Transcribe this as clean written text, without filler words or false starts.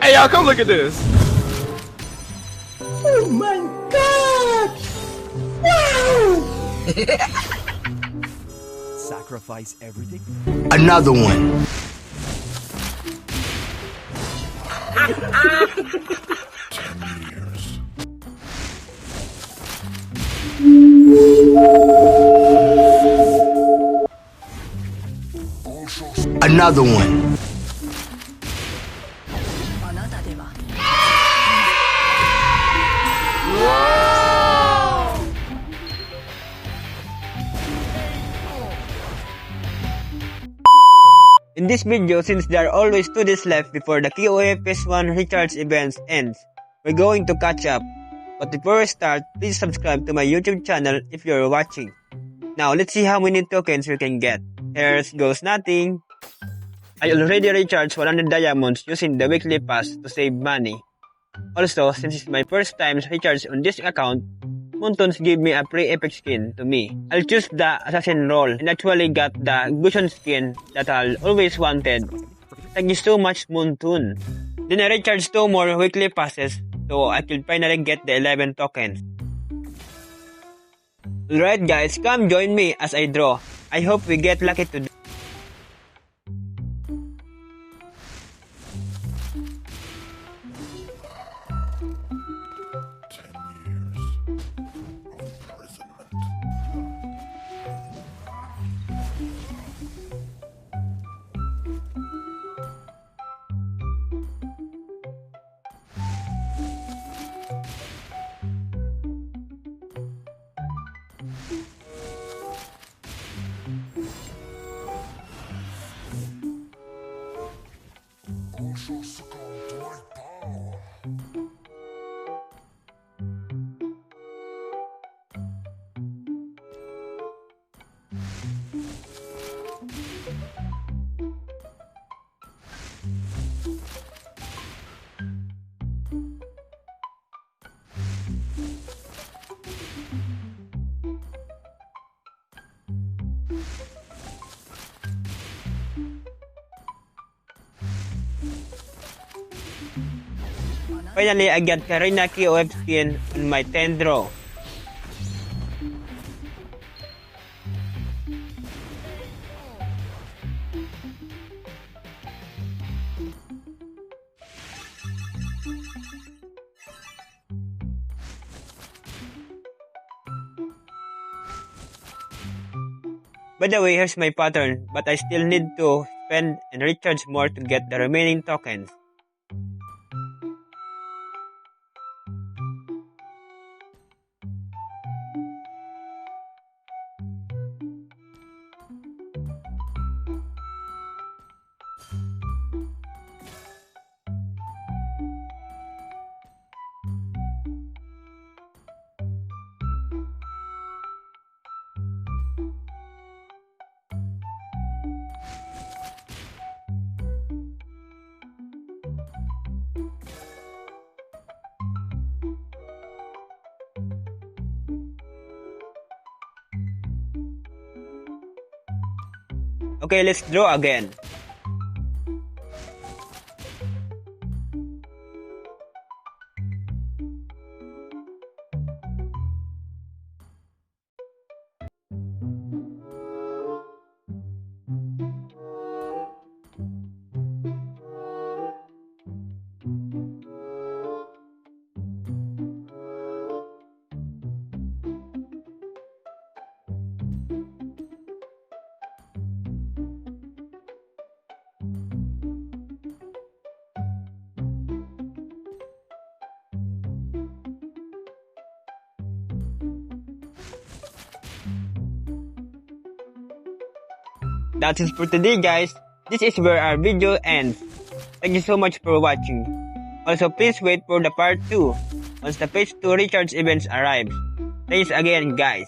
Hey, y'all, come look at this. Oh my god! Wow! Sacrifice everything? Another one. Another one. In this video, since there are always 2 days left before the KOF PS1 recharge events ends, we're going to catch up. But before we start, please subscribe to my YouTube channel if you're watching. Now, let's see how many tokens we can get. Here goes nothing. I already recharged 100 diamonds using the weekly pass to save money. Also, since it's my first time recharge on this account, Moontoons give me a pre-epic skin to me. I'll choose the assassin role and actually got the Gusion skin that I always wanted. Thank you so much, Moontoon. Then I recharged 2 more weekly passes so I could finally get the 11 tokens. Alright guys, come join me as I draw. I hope we get lucky today. Shall succumb to my power. Finally, I got Karina KOF skin on my 10th draw. By the way, here's my pattern, but I still need to spend and recharge more to get the remaining tokens. Okay, let's draw again. That's it for today guys. This is where our video ends. Thank you so much for watching. Also please wait for the part 2 once the phase 2 recharge events arrives. Thanks again guys.